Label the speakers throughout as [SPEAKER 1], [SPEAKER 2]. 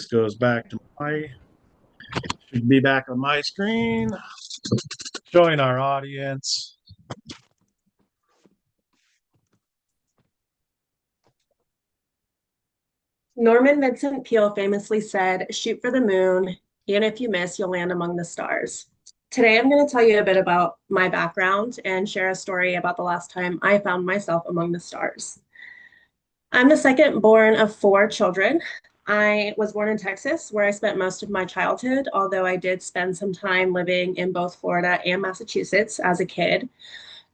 [SPEAKER 1] This goes back to should be back on my screen, showing our audience.
[SPEAKER 2] Norman Vincent Peale famously said, "Shoot for the moon, and if you miss, you'll land among the stars." Today, I'm going to tell you a bit about my background and share a story about the last time I found myself among the stars. I'm the second born of four children. I was born in Texas, where I spent most of my childhood, although I did spend some time living in both Florida and Massachusetts as a kid.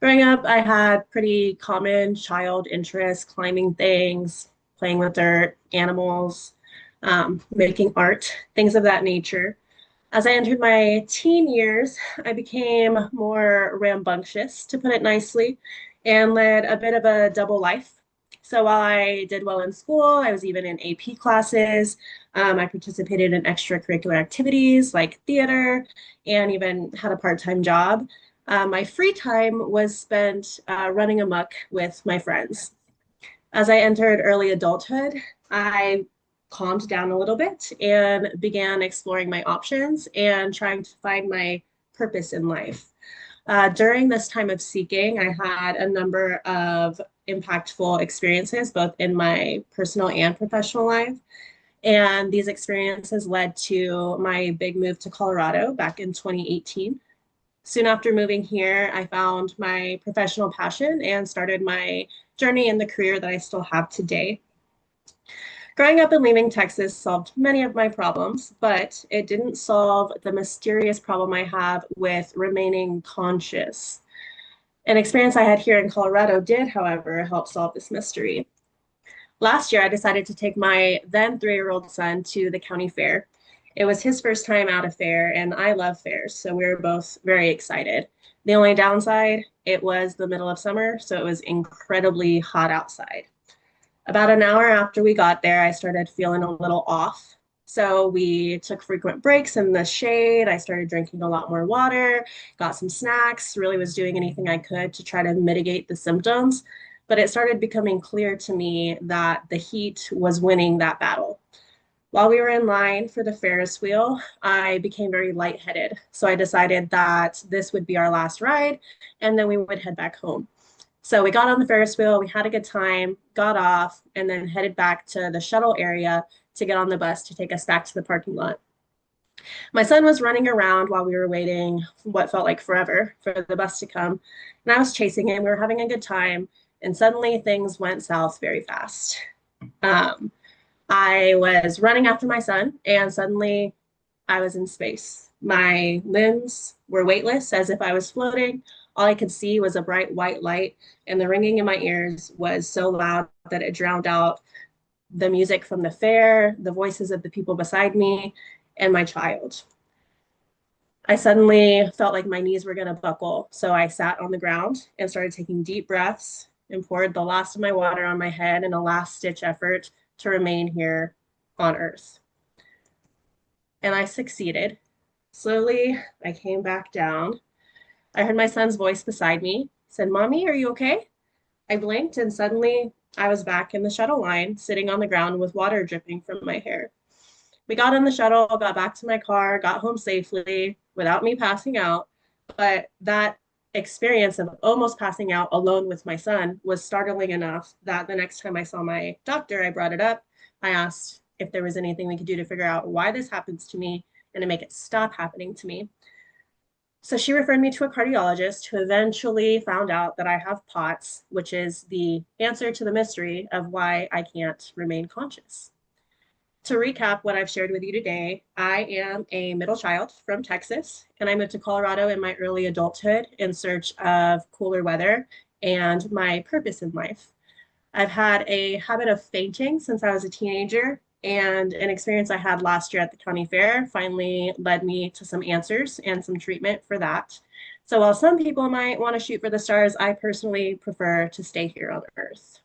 [SPEAKER 2] Growing up, I had pretty common child interests, climbing things, playing with dirt, animals, making art, things of that nature. As I entered my teen years, I became more rambunctious, to put it nicely, and led a bit of a double life. So while I did well in school, I was even in AP classes. I participated in extracurricular activities like theater and even had a part-time job. My free time was spent running amok with my friends. As I entered early adulthood, I calmed down a little bit and began exploring my options and trying to find my purpose in life. During this time of seeking, I had a number of impactful experiences, both in my personal and professional life. And these experiences led to my big move to Colorado back in 2018. Soon after moving here, I found my professional passion and started my journey in the career that I still have today. Growing up and leaving Texas solved many of my problems, but it didn't solve the mysterious problem I have with remaining conscious. An experience I had here in Colorado did, however, help solve this mystery. Last year, I decided to take my then 3-year-old son to the county fair. It was his first time at a fair, and I love fairs, so we were both very excited. The only downside, it was the middle of summer, so it was incredibly hot outside. About an hour after we got there, I started feeling a little off. So we took frequent breaks in the shade. I started drinking a lot more water, got some snacks, really was doing anything I could to try to mitigate the symptoms. But it started becoming clear to me that the heat was winning that battle. While we were in line for the Ferris wheel, I became very lightheaded. So I decided that this would be our last ride, and then we would head back home. So we got on the Ferris wheel, we had a good time, got off, and then headed back to the shuttle area to get on the bus to take us back to the parking lot. My son was running around while we were waiting what felt like forever for the bus to come. And I was chasing him. We were having a good time. And suddenly things went south very fast. Um, I was running after my son, and suddenly I was in space. My limbs were weightless as if I was floating. All I could see was a bright white light, and the ringing in my ears was so loud that it drowned out the music from the fair, the voices of the people beside me, and my child. I suddenly felt like my knees were going to buckle. So I sat on the ground and started taking deep breaths and poured the last of my water on my head in a last ditch effort to remain here on Earth. And I succeeded. Slowly, I came back down. I heard my son's voice beside me. He said, "Mommy, are you okay?" I blinked and suddenly I was back in the shuttle line, sitting on the ground with water dripping from my hair. We got in the shuttle, got back to my car, got home safely without me passing out. But that experience of almost passing out alone with my son was startling enough that the next time I saw my doctor, I brought it up. I asked if there was anything we could do to figure out why this happens to me and to make it stop happening to me. So she referred me to a cardiologist who eventually found out that I have POTS, which is the answer to the mystery of why I can't remain conscious. To recap what I've shared with you today, I am a middle child from Texas, and I moved to Colorado in my early adulthood in search of cooler weather and my purpose in life. I've had a habit of fainting since I was a teenager, and an experience I had last year at the county fair finally led me to some answers and some treatment for that. So while some people might want to shoot for the stars, I personally prefer to stay here on Earth.